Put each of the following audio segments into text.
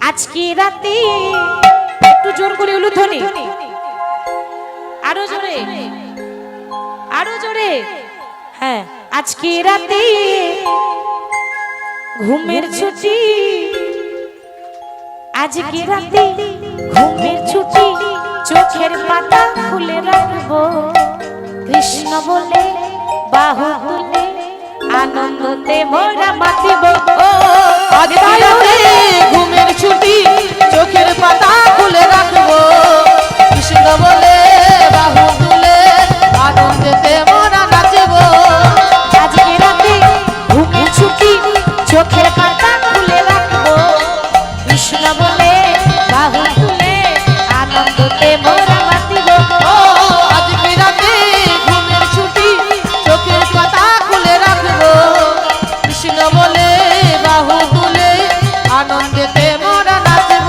আজকে রাতে একটু জোর করে উলুধ্বনি, আরো জোরে, আরো জোরে। হ্যাঁ, আজকে রাতে ঘুমের ছুটি, আজকে রাতে ঘুমের ছুটি, চোখের পাতা খুলে রাখবো, কৃষ্ণ বলে বাহু তুলে আনন্দতে মোরা মাতিব। ও আজকে রাতে ঘুমের ছুটি, চোখের পাতা খুলে রাখবো, কৃষ্ণ বলে বাহু তুলে আনন্দেতে মোরা নাচব। আজকে রাতে ঘুমের ছুটি, চোখের পাতা খুলে রাখবো, কৃষ্ণ বলে বাহু তুলে আনন্দতে মোরা মাতিব। ও আজকে রাতে ঘুমের ছুটি, চোখের পাতা খুলে রাখবো, কৃষ্ণ বলে বাহু তুলে আনন্দেতে মোরা নাচব।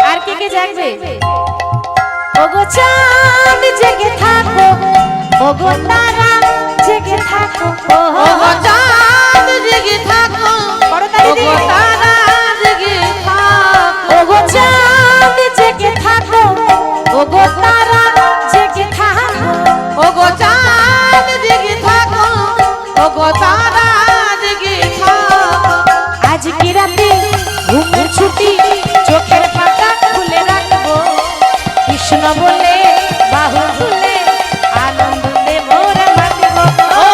আর কে কে জাগবে? ওগো চাঁদ জেগে থাকো, ওগো তারা জেগে থাকো, ও চাঁদ জেগে থাকো, করতালি ও দিয়ে। তারা জেগে থাকো, ওগো চাঁদ জেগে থাকো, ওগো তারা জেগে থাকো, ওগো চাঁদ জেগে থাকো, ওগো তারা জেগে থাকো। আজকে রাতে ঘুমের ছুটি, চোখের পাতা খুলে রাখবো, কৃষ্ণ বলে বাহু তুলে আনন্দে মোরা মাতিব। ও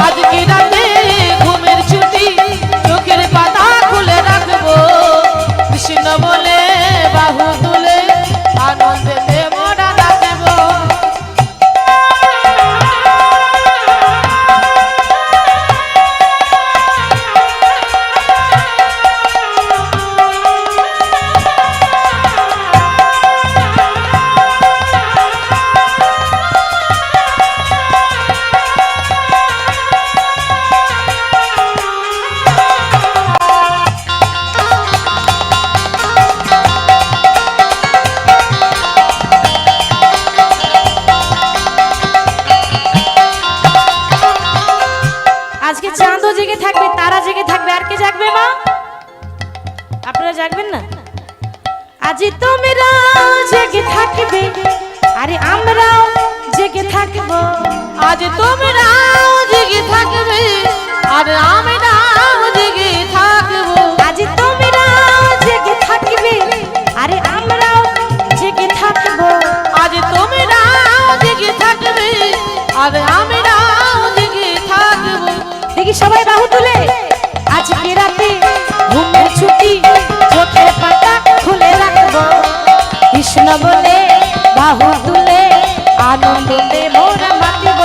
আজকে রাতে ঘুমের ছুটি, চোখের পাতা খুলে রাখবো, কৃষ্ণ বলে বাহু তুলে আনন্দেতে মোরা নাচব। আজকে চাঁদও জেগে থাকবে, তারা জেগে থাকবে, আর কে জাগবে মা? আপনারা জাগবেন না? আজি তোমরা জেগে থাকবে, আরে আমরাও জেগে থাকবো, আজ তোমরাও জেগে থাকবে, আর আমরাও জেগে থাকবো। আজি তোমরা জেগে থাকবে, আরে আমরাও জেগে থাকবো। আজ তোমরাও জেগে থাকবে, আর আমরাও জেগে থাকবো। দেখি সবাই বাহু তুলে। আজকে রাতে ঘুমের ছুটি, চোখের পাতা খুলে রাখবো, কৃষ্ণ বলে বাহু তুলে আনন্দে মোরা মাতিব।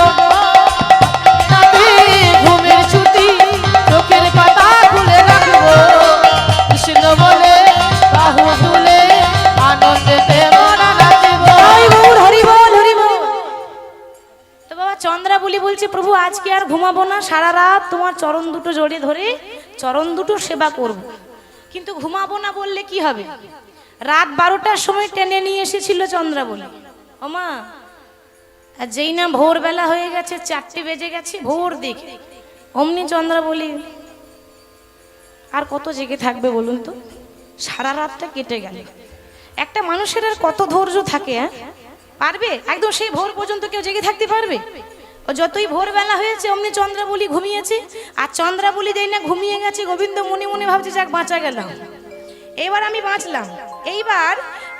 রাতে ঘুমের ছুটি, চোখের পাতা খুলে রাখবো, কৃষ্ণ বলে বাহু তুলে আনন্দেতে মোরা নাচব। হরি বল, হরি বল, হরি বল। তো বাবা চন্দ্রাবলী বলছে, প্রভু আজকে আর ঘুমাবো না, সারা রাত তোমার চরণ দুটো জড়িয়ে ধরে চরণ দুটো সেবা করব। কিন্তু ঘুমাবো না বললে কি হবে? রাত 12টার সময় টেনে নিয়ে এসেছিল চন্দ্রাবলী। ওমা, আর যেই না ভোরবেলা হয়ে গেছে, 4টে বেজে গেছে, ভোর দেখে অমনি চন্দ্রাবলী আর কত জেগে থাকবে বলুন তো? সারা রাতটা কেটে গেল। একটা মানুষের আর কত ধৈর্য থাকে? হ্যাঁ, পারবে? একদম সেই ভোর পর্যন্ত কেউ জেগে থাকতে পারবে? ও যতই ভোরবেলা হয়েছে অমনি চন্দ্রাবলী ঘুমিয়েছে, আর চন্দ্রাবলী দেই না ঘুমিয়ে গেছে, গোবিন্দ মনে মনে ভাবছে যাক বাঁচা গেলাম, এবার আমি বাঁচলাম। এইবার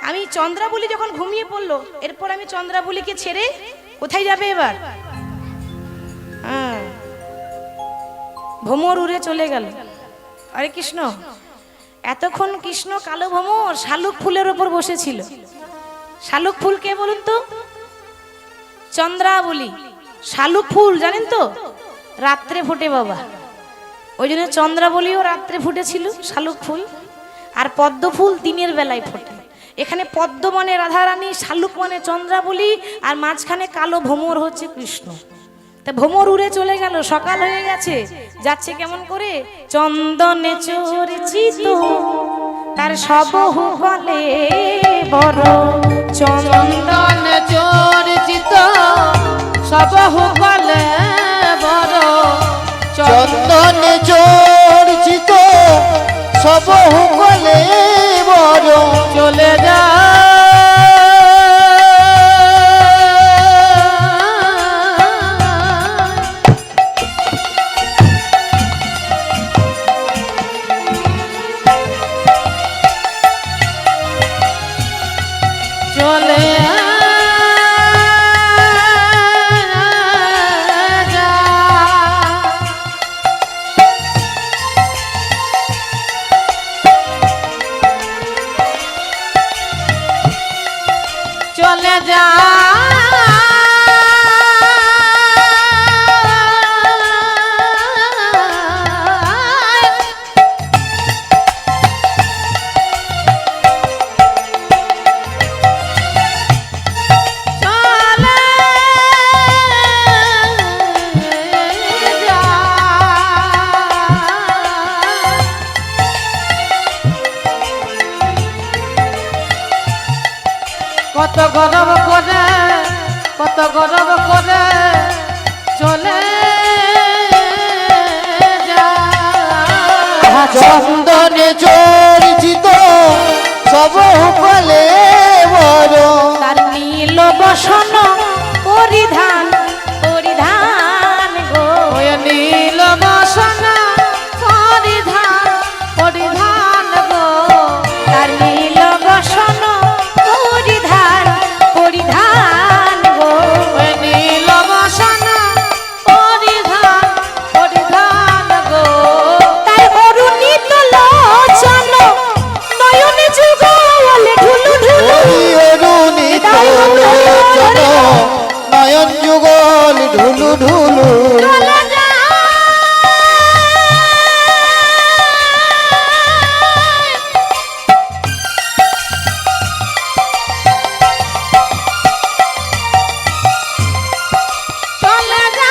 আমি চন্দ্রাবলী যখন ঘুমিয়ে পড়লো, এরপর আমি চন্দ্রাবলীকে ছেড়ে কোথায় যাবে এবার? হ্যাঁ, ভ্রমর উড়ে চলে গেল। আরে কৃষ্ণ, এতক্ষণ কৃষ্ণ কালো ভ্রমর শালুক ফুলের ওপর বসেছিল। শালুক ফুল কে বলুন তো? চন্দ্রাবলী। শালুক ফুল জানেন তো? রাত্রে ফোটে বাবা, ওই জন্য চন্দ্রাবলীও রাত্রে ফুটেছিল শালুক ফুল, আর পদ্ম ফুল দিনের বেলায় ফোটে। এখানে পদ্ম মানে রাধারানী, শালুক মানে চন্দ্রাবলী, আর মাঝখানে কালো ভ্রমর হচ্ছে কৃষ্ণ। তা ভ্রমর উড়ে চলে গেল, সকাল হয়ে গেছে, যাচ্ছে কেমন করে? চন্দনে চর্চিত তার সবহু বলে বড়, চন্দন চর্চিত সবহু বলে বড়, চন্দন চর্চিত সবহু বলে বড়, চলে যা চলে যা, চলে যা কত গরব করে, কত গরব করে চলে যা, চন্দনে চর্চিত সবহু বলে বড়, তার নীল বসন পরিধান পরিধান গো, ওই নীল বসন পরিধান পরিধান গো, তার নীল বসন পরিধান পরিধান গো, ওই নীল বসন পরিধান পরিধান গো, তার অরুণিত লোচন নয়নে যুগল ঢুলু ঢুলু, অরুণিত লোচন নয়ন যুগল ঢুলু ঢুলু, চলে যা চলে যা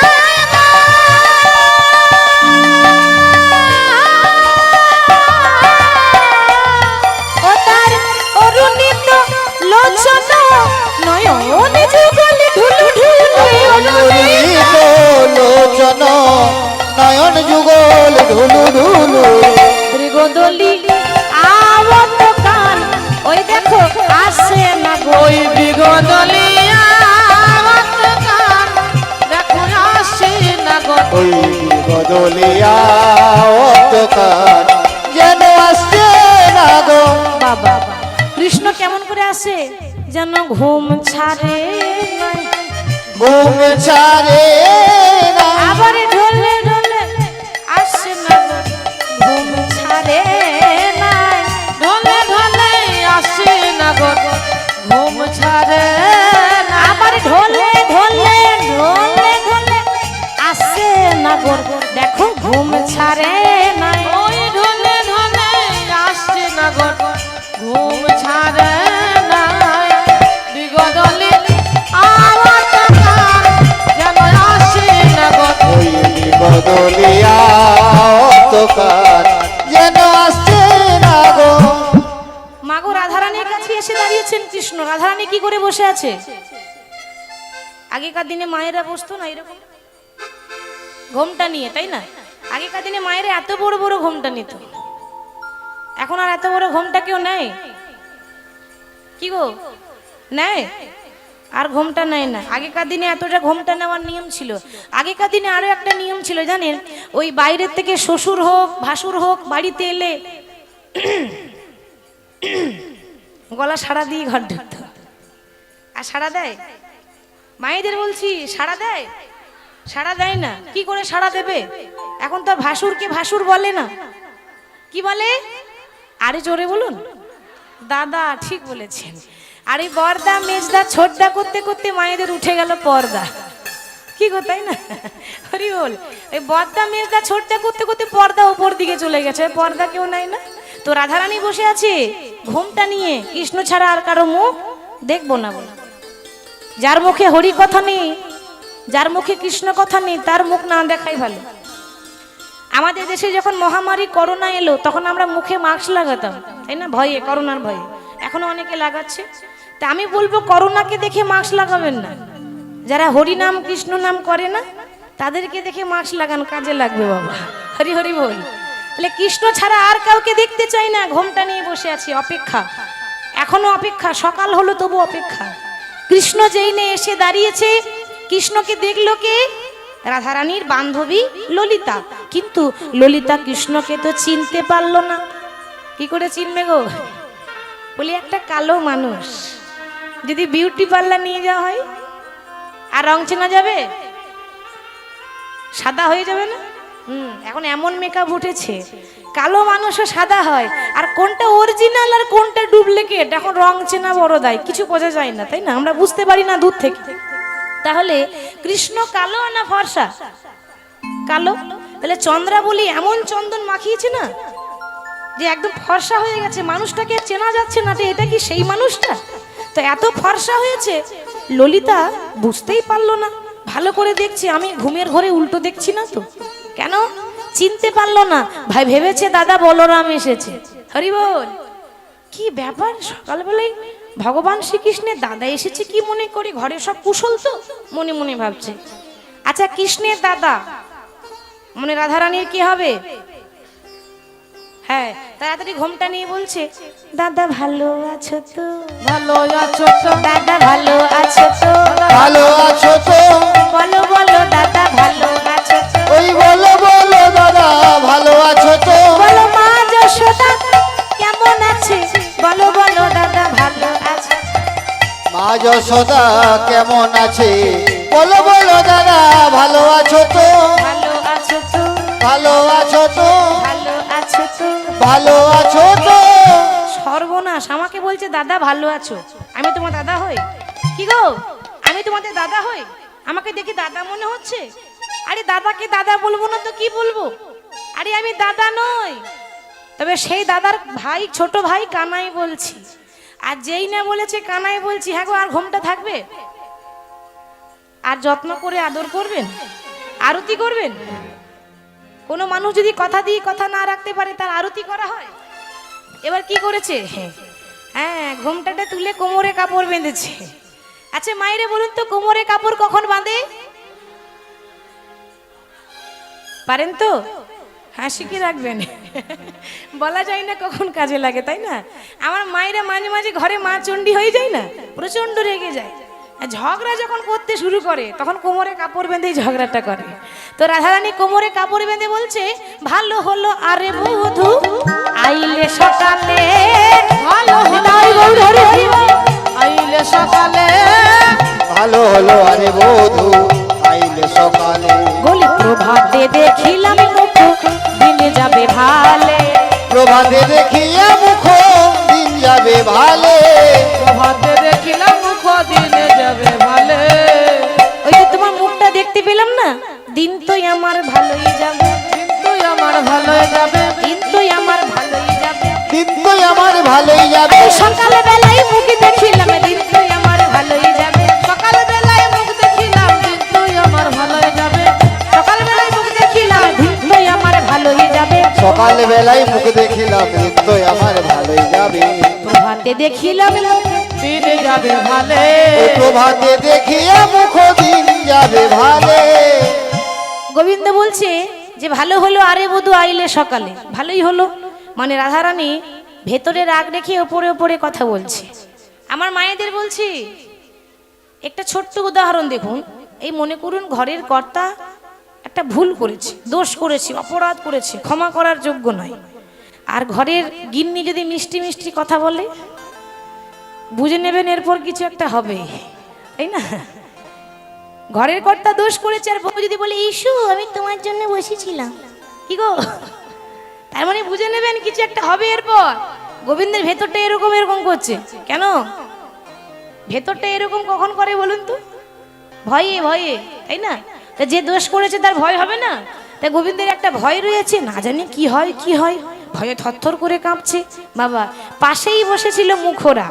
ও তার অরুণিত লোচন নয়নে যুগল ঢুলু ঢুলু, অরুণিত লোচন নয়ন যুগল ঢুলু ঢুলু, মৃগদলি আওত কান, ওই দেখো আসে না গো, ওই বিগদলিয়া কান দেখো আসে না গো, ওই বদলিয়া অতকার যেন আসছে না গো, বাবা কৃষ্ণ কেমন করে আসে? যেন ঘুম ছাড়ে নাই, ঘুম ছাড়ে না, আবার ঢলে ঢলে আসে না গো, ঘুম ছাড়ে নাই, ঢলে ঢলে আসে না গো, ঘুম ছাড়ে না, আবার ঢলে ঢলে ঢলে ঢলে আসে না গো, দেখো ঘুম ছাড়ে নাই, ওই ঢলে ঢলে আসে না গো, ঘুম ছাড়ে না, বিগদলি আওয়াজ কান যেন আসে না গো, ওই বদলিয়া অতকার যেন আসছে না গো, মাগো রাধারানীর কাছে এসে দাঁড়িয়েছেন কৃষ্ণ। রাধারানী কি করে বসে আছে? আগেকার দিনে মায়েরা বসতো না এরকম ঘোমটা নিয়ে, তাই না? আগেকার দিনে মায়েরা এত বড় বড় ঘোমটা নিত, এখন আর এত বড় ঘোমটা কেউ নেয়? কি গো, নেয়? আর ঘোমটা নেয় না। আগেকার দিনে এতটা ঘোমটা নেওয়ার নিয়ম ছিল। আগেকার দিনে আরো একটা নিয়ম ছিল জানেন, ওই বাইরের থেকে শ্বশুর হোক ভাসুর হোক বাড়িতে এলে গলা সাড়া দিয়ে ঘর ঢুকত। আর সাড়া দেয়? মায়েদের বলছি, সাড়া দেয়? সাড়া দেয় না। কি করে সাড়া দেবে? এখন তো আর ভাসুরকে ভাসুর বলে না, কি বলে? আরে জোরে বলুন দাদা, ঠিক বলেছেন। আরে বর্দা মেজদা ছোটদা করতে করতে মায়েদের উঠে গেল পর্দা। কি গো তাই না? হরি বল। ওই বদ্দা মেজদা ছোটটা করতে করতে পর্দা উপর দিকে চলে গেছে, পর্দা কেউ নাই না। তো রাধারানী বসে আছে ঘুমটা নিয়ে, কৃষ্ণ ছাড়া আর কারো মুখ দেখবো না বলে। যার মুখে হরি কথা নেই, যার মুখে কৃষ্ণ কথা নেই, তার মুখ না দেখাই ভালো। আমাদের দেশে যখন মহামারী করোনা এলো তখন আমরা মুখে মাস্ক লাগাতাম, তাই না? ভয়ে, করোনার ভয়ে। এখনো অনেকে লাগাচ্ছে। তা আমি বলবো করোনাকে দেখে মাস্ক লাগাবেন না। যারা হরি নাম কৃষ্ণ নাম করে না তাদেরকে দেখে মাস্ক লাগান, কাজে লাগবে বাবা। হরি হরি বল। তাহলে কৃষ্ণ ছাড়া আর কাউকে দেখতে চাই না, ঘোমটা নিয়ে বসে আছি, অপেক্ষা। এখনো অপেক্ষা, সকাল হলো তবু অপেক্ষা। কৃষ্ণ যেই নে এসে দাঁড়িয়েছে, কৃষ্ণকে দেখলো কে? রাধারানীর বান্ধবী ললিতা। কিন্তু ললিতা কৃষ্ণকে তো চিনতে পারলো না। কি করে চিনবে গো? বলি একটা কালো মানুষ যদি বিউটি পার্লার নিয়ে যাওয়া হয় আর রং চেনা যাবে? সাদা হয়ে যাবে না? এখন এমন মেকআপ উঠেছে কালো মানুষও সাদা হয়, আর কোনটা অরিজিনাল আর কোনটা ডুপ্লিকেট এখন রং চেনা বড় দায়, কিছু বোঝা যায় না, তাই না? আমরা বুঝতে পারি না দূর থেকে। তাহলে কৃষ্ণ কালো না ফর্সা? কালো। তাহলে চন্দ্রাবলী এমন চন্দন মাখিয়েছে না যে একদম ফর্সা হয়ে গেছে, মানুষটাকে চেনা যাচ্ছে না যে এটা কি সেই মানুষটা। তো এত ফর্সা হয়েছে ললিতা বুঝতেই পারলো না। ভালো করে দেখছে, আমি ঘুমের ঘরে উল্টো দেখছি না তো, কেন চিনতে পারলো না? ভাই ভেবেছে দাদা বলরাম এসেছে। হরি বল। কি ব্যাপার, সকালবেলায় ভগবান শ্রীকৃষ্ণের দাদা এসেছে, কি মনে করি ঘরে সব কুশল তো, মনে মনে ভাবছে। আচ্ছা কৃষ্ণের দাদা মনে রাধারানীর কি হবে? হ্যাঁ, তাড়াতাড়ি ঘোমটা নিয়ে বলছে, দাদা ভালো আছো তো? ভালো আছো তো? দাদা ভালো আছো তো? ভালো আছো তো? বলো বলো দাদা ভালো আছো তো? ওই বলো বলো দাদা ভালো আছো তো? বলো মা যশোদা কেমন আছে? বলো বলো দাদা ভালো আছে? মা যশোদা কেমন আছে? বলো বলো দাদা ভালো আছো তো? ভালো আছো তো? ভালো আছো তো? ভালো আছো তো? ভালো আছো তো? সর্বনাশ, আমাকে বলছে দাদা ভালো আছো। আমি তোমার দাদা হই? কি গো, আমি তোমাদের দাদা হই? আমাকে দেখে দাদা মনে হচ্ছে? আরে দাদাকে দাদা বলবো না তো কি বলবো? আরে আমি দাদা নই, তবে সেই দাদার ভাই, ছোট ভাই কানাই বলছি। আর যেই না বলেছে কানাই বলছি। হ্যাঁ গো, আর ঘোমটা থাকবে? আর যত্ন করে আদর করবেন, আরতি করবেন। কোনো মানুষ যদি কথা দিয়ে কথা না রাখতে পারে তার আরতি করা হয়? এবার কি করেছে? হ্যাঁ, ঘোমটাটা তুলে কোমরে কাপড় বেঁধেছে। আচ্ছা মায়েরে বলুন তো, কোমরে কাপড় কখন বাঁধে? পারেন তো? হ্যাঁ, শিখে রাখবেন। বলা যায় না কখন কাজে লাগে, তাই না? আমার মায়েরা মাঝে মাঝে ঘরে মা চণ্ডী হয়ে যায় না, প্রচন্ড রেগে যায়। ঝগড়া যখন করতে শুরু করে তখন কোমরে কাপড় বেঁধেই ঝগড়াটা করে। তো রাধারানী কোমরে কাপড় বেঁধে বলছে, ভালো হলো আরে বধূ আইলে সকালে। ভালো হলো আইলে সকালে। ভালো হলো আরে বধূ আইলে সকালে। বলি প্রভাতে দেখিলাম মুখ দিনে যাবে ভালে। প্রভাতে দেখিয়া মুখ দিন যাবে ভালে। প্রভাতে দেখিলাম মুখ দিনে যাবে ভালে। ওই যে তোমার মুখটা দেখতে পেলাম না, দিন তো আমার ভালোই যাবে। কিন্তু আমার ভালো যাবে। দিন তো আমার ভালোই যাবে। দিন তো আমার ভালোই যাবে। সকালে বেলায় মুখ দেখিলাম, দিন তো আমার ভালোই যাবে। সকাল বেলায় মুখ দেখিলাম কিন্তু আমার ভালো যাবে। সকাল বেলায় মুখ দেখিলাম, দিন তো আমার ভালোই যাবে। সকাল বেলায় মুখ দেখিলাম দিন তো আমার ভালোই যাবে। প্রভাতে দেখিলাম দিনে যাবে ভালে। ওই প্রভাতে দেখিয়া মুখ দিন যাবে ভালে। গোবিন্দ বলছে যে ভালো হলো আরে বধূ আইলে সকালে। ভালোই হলো মানে রাধারানী ভেতরে রাগ রেখে ওপরে ওপরে কথা বলছে। আমার মায়েদের বলছি, একটা ছোট্ট উদাহরণ দেখুন। এই মনে করুন ঘরের কর্তা একটা ভুল করেছে, দোষ করেছে, অপরাধ করেছে, ক্ষমা করার যোগ্য নয়। আর ঘরের গিন্নি যদি মিষ্টি মিষ্টি কথা বলে, বুঝে নেবেন এরপর কিছু একটা হবে, তাই না? ঘরের কর্তা দোষ করেছে আর বউ যদি বলে ইস্যু আমি তোমার জন্য বসেছিলাম, কি গো, তার মানে বুঝে নেবেন কিছু একটা হবে এরপর। গোবিন্দের ভেতরটা এরকম এরকম করছে কেন? ভেতরটা এরকম কখন করে বলুন তো? ভয়ে ভয়ে, তাই না? তা যে দোষ করেছে তার ভয় হবে না? তা গোবিন্দের একটা ভয় রয়েছে, না জানি কি হয় কি হয়, ভয়ে থরথর করে কাঁপছে। বাবা পাশেই বসেছিল মুখরা।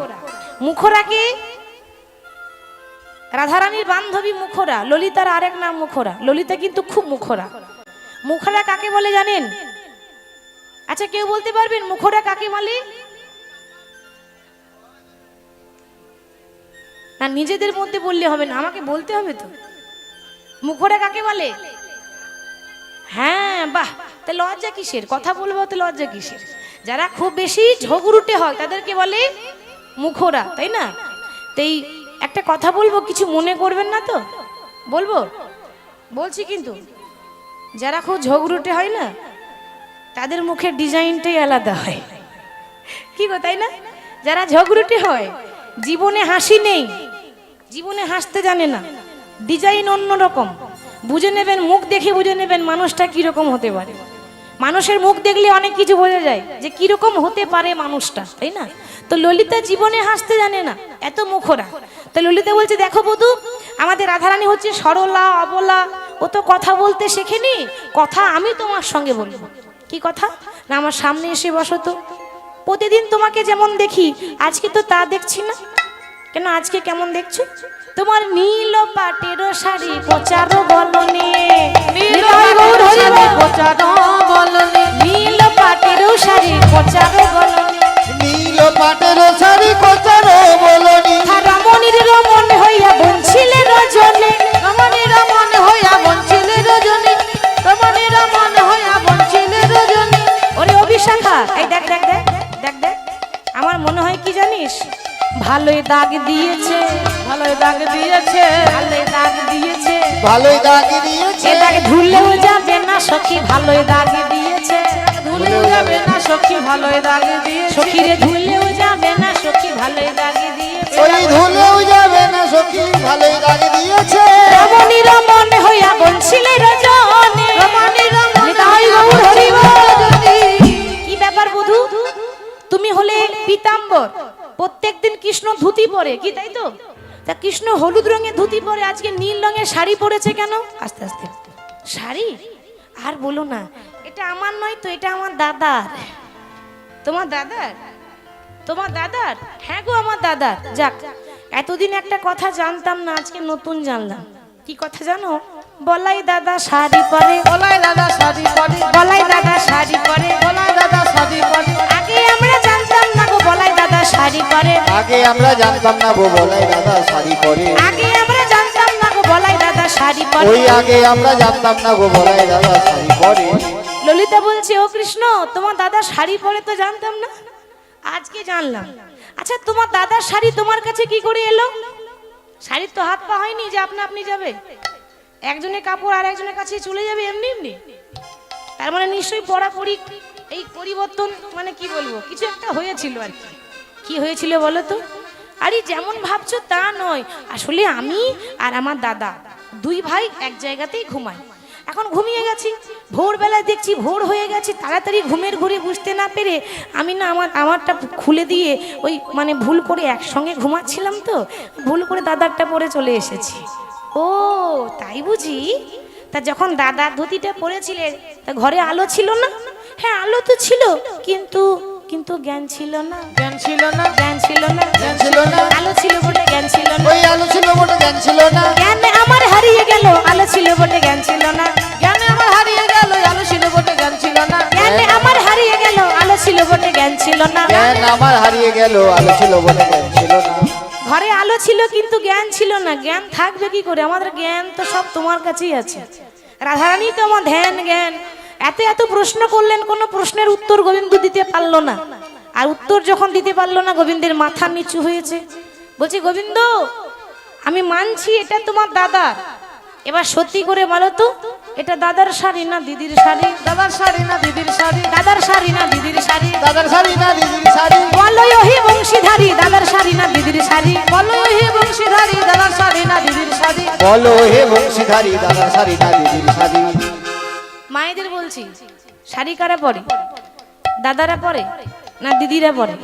মুখরাকে রাধারানীর বান্ধবী মুখরা, ললিতার আরেক নাম মুখরা। ললিতা কিন্তু খুব মুখরা। মুখরা কাকে বলে জানেন? আচ্ছা কেউ বলতে পারবেন মুখরা কাকে বলে? না নিজেদের মধ্যে বললে হবে না, আমাকে বলতে হবে তো। মুখরা কাকে বলে? হ্যাঁ বাহ, তা লজ্জা কিসের? কথা বলবো তো লজ্জা কিসের? যারা খুব বেশি ঝগড়ুটে হয় তাদেরকে বলে মুখরা, তাই না? তাই একটা কথা বলবো, কিছু মনে করবেন না তো? বলবো, বলছি কিন্তু যারা খুব ঝগড়ুটে হয় না তাদের মুখের ডিজাইনটাই আলাদা হয়, কি গো তাই না? যারা ঝগড়ুটে হয় জীবনে হাসি নেই, জীবনে হাসতে জানে না, ডিজাইন অন্যরকম। বুঝে নেবেন, মুখ দেখে বুঝে নেবেন মানুষটা কিরকম হতে পারে। মানুষের মুখ দেখলে অনেক কিছু বোঝা যায় যে কিরকম হতে পারে মানুষটা, তাই না? তো ললিতা জীবনে হাসতে জানে না, এত মুখরা। তো ললিতা বলছে দেখো বধূ, আমাদের রাধারানী হচ্ছে সরলা অবলা, ও তো কথা বলতে শেখেনি, কথা আমি তোমার সঙ্গে বলবো। কি কথা? না আমার সামনে এসে বসো তো, প্রতিদিন তোমাকে যেমন দেখি আজকে তো তা দেখছি না। কেন আজকে কেমন দেখছো? তোমার নীল পাটের শাড়ি কোচারো বলনে, নীল পাটের শাড়ি কোচারো বলনে, নীল পাটের শাড়ি কোচারো বলনি, রমণীর রমণ হইয়া বঞ্চিলে রজনে, রমণীর মন হইয়া বঞ্চিলে রজনী, রমণীর মন হইয়া বঞ্চিলে রজনী। ওরে অভিশাখা, এই দেখ দেখ দেখ দেখ দেখ, আমার মনে হয় কি জানিস, ভালোই দাগ দিয়েছে, ভালোই দাগ দিয়েছে, ভালোই দাগ দিয়েছে, ভালোই দাগ দিয়েছে, এ দাগ ধুলেও যাবে না সখী, ভালোই দাগ দিয়েছে, ধুলেও যাবে না সখী, ভালোই দাগ দিয়েছে, সখীরে ধুলেও যাবে না সখী, ভালোই দাগ দিয়েছে, ওই ধুলেও যাবে না সখী, ভালোই দাগ দিয়েছে। রমণীর মন হইয়া বঞ্চিলে রজনে, রমণীর মন নিতাই হইয়া গৌর হরি বঞ্চিলে বল। রজনী। কি ব্যাপার বধূ, তুমি হলে পীতাম্বর, প্রত্যেকদিন কৃষ্ণ ধুতি পরে, কি তাই তো? তা কৃষ্ণ হলুদ রঙের ধুতি পরে, আজকে নীল রঙের শাড়ি পরেছে কেন? আস্তে আস্তে, শাড়ি আর বলো না, এটা আমার নয় তো, এটা আমার দাদার। তোমার দাদার? তোমার দাদার? হ্যাঁ গো আমার দাদার। যাক, এতদিন একটা কথা জানতাম না, আজকে নতুন জানলাম। কি কথা জানো? বলাই দাদা শাড়ি পরে, বলাই দাদা শাড়ি পরে, বলাই দাদা শাড়ি পরে, বলাই দাদা শাড়ি পরে। আগে আমরা জানতাম না গো বলাই দাদা শাড়ি পরে, আগে আমরা জানতাম না গো বলাই দাদা শাড়ি পরে, আগে আমরা জানতাম না গো বলাই দাদা শাড়ি পরে। ওই আগে আমরা জানতাম না গো বলাই দাদা শাড়ি পরে। ললিতা বলছে ও কৃষ্ণ, তোমার দাদা শাড়ি পরে তো জানতাম না, আজকে জানলাম। আচ্ছা তোমার দাদার শাড়ি তোমার কাছে কি করে এলো? শাড়ির তো হাত পা হয়নি যে আপনা আপনি যাবে, একজনের কাপড় আর একজনের কাছে চলে যাবে এমনি এমনি। তার মানে নিশ্চয়ই পড়াপড়ি এই পরিবর্তন, মানে কি বলবো, কিছু একটা হয়েছিল আর কি। কি হয়েছিল বলো তো? আরে যেমন ভাবছো তা নয়, আসলে আমি আর আমার দাদা দুই ভাই এক জায়গাতেই ঘুমাই। এখন ঘুমিয়ে গেছি, ভোরবেলায় দেখছি ভোর হয়ে গেছে, তাড়াতাড়ি ঘুমের ঘুরে বুঝতে না পেরে আমি না আমারটা খুলে দিয়ে ওই মানে ভুল করে একসঙ্গে ঘুমাচ্ছিলাম, তো ভুল করে দাদারটা পরে চলে এসেছি। ও তাই বুঝি? তা যখন দাদার ধুতিটা পরেছিলে তা ঘরে আলো ছিল না? হ্যাঁ আলো তো ছিল, কিন্তু কিন্তু জ্ঞান ছিল না, জ্ঞান ছিল না, জ্ঞান ছিল না, জ্ঞান ছিল না, আলো ছিল বটে জ্ঞান ছিল না, ওই আলো ছিল বটে জ্ঞান ছিল না, জ্ঞান আমার হারিয়ে গেল, আলো ছিল বটে জ্ঞান ছিল না, জ্ঞান আমার হারিয়ে গেল, আলো ছিল বটে জ্ঞান ছিল না, জ্ঞান আমার হারিয়ে গেল, আলো ছিল বটে জ্ঞান ছিল না, জ্ঞান আমার হারিয়ে গেল, আলো ছিল বটে জ্ঞান ছিল না। ঘরে আলো ছিল কিন্তু জ্ঞান ছিল না। জ্ঞান থাকবে কি করে? আমাদের জ্ঞান তো সব তোমার কাছেই আছে। রাধারানী তো আমার ধ্যান জ্ঞান। এত এত প্রশ্ন করলেন, কোনো প্রশ্নের উত্তর গোবিন্দ দিতে পারলো না। আর উত্তর যখন দিতে পারলো না, গোবিন্দের মাথা নিচু হয়েছে। বলছি গোবিন্দ, আমি মানছি এটা তোমার দাদার, এবার সত্যি করে বলো তো, এটা দাদার শাড়ি না দিদির শাড়ি? দাদার শাড়ি না দিদির শাড়ি? দাদার শাড়ি না দিদির শাড়ি? দাদার শাড়ি না দিদির শাড়ি? বলো হে বংশীধারী, দাদার শাড়ি না দিদির শাড়ি? বলো হে বংশীধারী, দাদার শাড়ি না দিদির শাড়ি? বলো হে বংশীধারী, দাদার শাড়ি না দিদির শাড়ি? মায়েদের বলছি, শাড়ি কারা পরে? দাদারা পরে না দিদিরা পরে?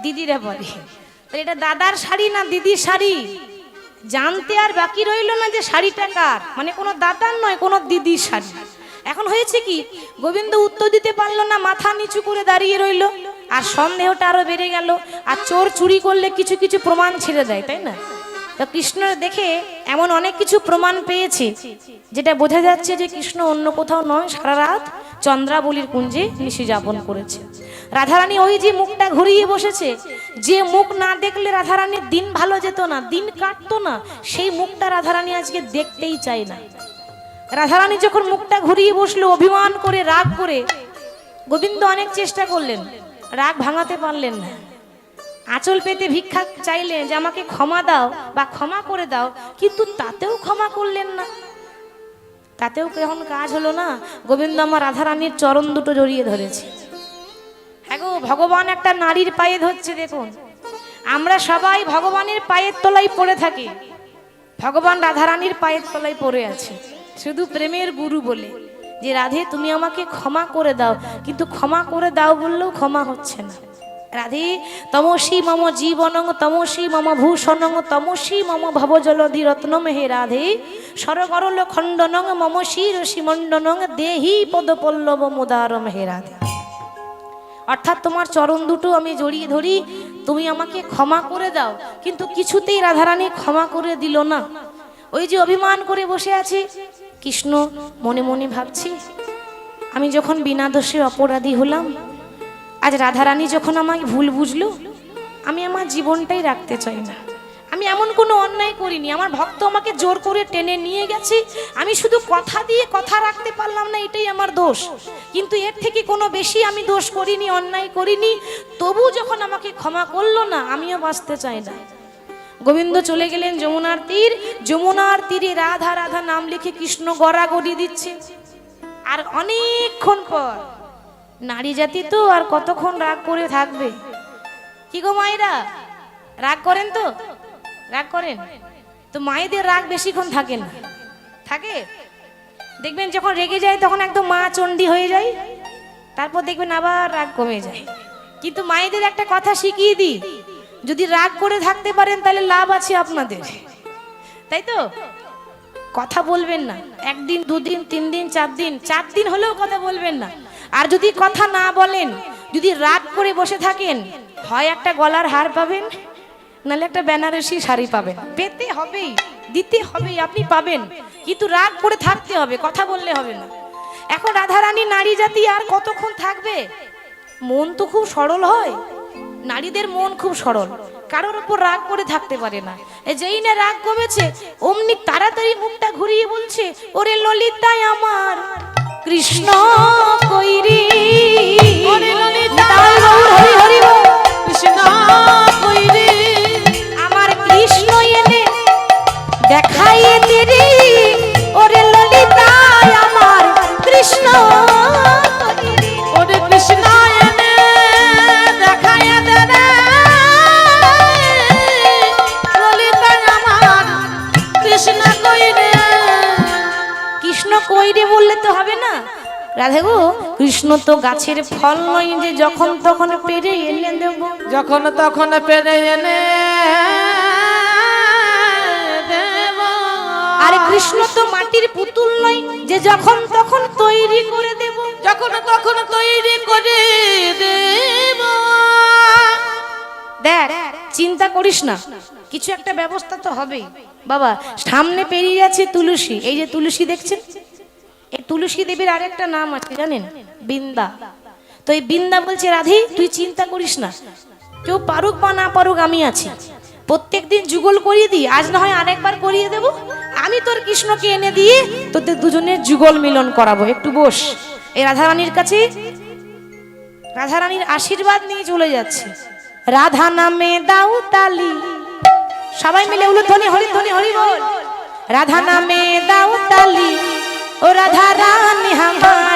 দিদিরা পরে। তো এটা দাদার শাড়ি না দিদির শাড়ি? জানতে আর বাকি রইল না যে শাড়িটা কার, মানে কোনো দাদার নয়, কোনো দিদির শাড়ি। এখন হয়েছে কি, গোবিন্দ উত্তর দিতে পারলো না, মাথা নিচু করে দাঁড়িয়ে রইল, আর সন্দেহটা আরো বেড়ে গেল। আর চোর চুরি করলে কিছু কিছু প্রমাণ ছেড়ে দেয়, তাই না? তো কৃষ্ণ দেখে এমন অনেক কিছু প্রমাণ পেয়েছে, যেটা বোঝা যাচ্ছে যে কৃষ্ণ অন্য কোথাও নয়, সারা রাত চন্দ্রাবলীর কুঞ্জে নিশি যাপন করেছে। রাধারানী ওই যে মুখটা ঘুরিয়ে বসেছে, যে মুখ না দেখলে রাধারানীর দিন ভালো যেত না, দিন কাটতো না, সেই মুখটা রাধারানী আজকে দেখতেই চায় না। রাধারানী যখন মুখটা ঘুরিয়ে বসলো অভিমান করে, রাগ করে, গোবিন্দ অনেক চেষ্টা করলেন, রাগ ভাঙাতে পারলেন না। আঁচল পেতে ভিক্ষা চাইলেন যে আমাকে ক্ষমা দাও বা ক্ষমা করে দাও, কিন্তু তাতেও ক্ষমা করলেন না। তাতেও কেমন কাজ হলো না। গোবিন্দ আমার রাধারানীর চরণ দুটো জড়িয়ে ধরেছে। হ্যাঁ গো, ভগবান একটা নারীর পায়ে ধরছে। দেখুন, আমরা সবাই ভগবানের পায়ের তলায় পড়ে থাকি, ভগবান রাধারানীর পায়ের তলায় পড়ে আছে, শুধু প্রেমের গুরু বলে যে রাধে তুমি আমাকে ক্ষমা করে দাও, কিন্তু ক্ষমা করে দাও বললেও ক্ষমা হচ্ছে না। রাধে তমসী মম জীবনং তমসী মম ভূষণং তমসী মম ভবজলধি রত্নম, হে রাধে সরগরল খণ্ডনং মম শিরসি মণ্ডনং দেহি পদপল্লব মুদারম, হে রাধে। অর্থাৎ তোমার চরণ দুটো আমি জড়িয়ে ধরি, তুমি আমাকে ক্ষমা করে দাও, কিন্তু কিছুতেই রাধারানী ক্ষমা করে দিল না। ওই যে অভিমান করে বসে আছে, কৃষ্ণ মনে মনে ভাবছি, আমি যখন বিনা দোষে অপরাধী হলাম, আজ রাধারানী যখন আমাকে ভুল বুঝলো, আমি আমার জীবনটাই রাখতে চাই না। আমি এমন কোনো অন্যায় করিনি, আমার ভক্ত আমাকে জোর করে টেনে নিয়ে গেছে, আমি শুধু কথা দিয়ে কথা রাখতে পারলাম না, এটাই আমার দোষ। কিন্তু এর থেকে কোনো বেশি আমি দোষ করিনি, অন্যায় করিনি। তবু যখন আমাকে ক্ষমা করলো না, আমিও বাঁচতে চাই না। গোবিন্দ চলে গেলেন যমুনার তীর। যমুনার তীরে রাধা রাধা নাম লিখে কৃষ্ণ গড়াগড়ি দিচ্ছে। আর অনেকক্ষণ পর, নারী জাতি তো আর কতক্ষণ রাগ করে থাকবে? কি গো মায়েরা, রাগ করেন তো? রাগ করেন তো? মায়েদের রাগ বেশিক্ষণ থাকে না, থাকে? দেখবেন যখন রেগে যায় তখন একদম মা চণ্ডী হয়ে যায়, তারপর দেখবেন আবার রাগ কমে যায়। কিন্তু মায়েদের একটা কথা শিখিয়ে দিই, যদি রাগ করে থাকতে পারেন তাহলে লাভ আছে আপনাদের, তাই তো? কথা বলবেন না, একদিন দুদিন তিন দিন চার দিন হলেও কথা বলবেন না। আর যদি কথা না বলেন, যদি রাগ করে বসে থাকেন, হয় একটা গলার হার পাবেন, নাহলে একটা বেনারসি শাড়ি পাবেন। পেতে হবেই, দিতে হবেই, আপনি পাবেন, কিন্তু রাগ করে থাকতে হবে, কথা বললে হবে না। এখন রাধারানী নারী জাতি আর কতক্ষণ থাকবে? মন তো খুব সরল হয়, নারীদের মন খুব সরল, কারোর উপর রাগ করে থাকতে পারে না। যেই না রাগ কমেছে, অমনি তাড়াতাড়ি মুখটা ঘুরিয়ে বলছে, ওরে ললিতাই আমার কৃষ্ণ কইরি, ওরে ললিতা হরি হরি বল, কৃষ্ণ কইরে, আমার কৃষ্ণ এনে দেখাইয়ে দিরি, ওরে ললিতাই আমার কৃষ্ণ কইরি। ওরে কৃষ্ণ এনে দেখাইয়া দে রে, ললিতা আমার কৃষ্ণ কইরে। কৃষ্ণ কইরে বললে তো হবে না রাধে গো, কৃষ্ণ তো গাছের ফল নয় যে যখন তখন পেরে এনে দেব। যখন তখন পেরে এনে দেব। আরে কৃষ্ণ তো মাটির পুতুল নয় যে যখন তখন তৈরি করে দেব। যখন তখন তৈরি করে দেব। দেখ, চিন্তা করিস না, কিছু একটা ব্যবস্থা তো হবেই। বাবা, সামনে পেরিয়ে আছে তুলসী, এই যে তুলসী দেখছেন, এই তুলসী দেবীর আরেকটা নাম আছে জানেন? বৃন্দা। তো এই বৃন্দা বলছে, রাধে তুই চিন্তা করিস না, কেউ পারুক বা না পারুক আমি আছি, প্রত্যেকদিন যুগল করিয়ে দিই, আজ না হয় আরেকবার করিয়ে দেব, আমি তোর কৃষ্ণকে এনে দিয়ে তোদের দুজনের যুগল মিলন করাবো, একটু বস। এই রাধারানীর কাছে রাধারানীর আশীর্বাদ নিয়ে চলে যাচ্ছে। রাধা নামে দাও তালি, সবাই মিলে উলুধ্বনি হরিধ্বনি হরি বল। রাধা নামে দাও তালি, ও রাধা রানী আমার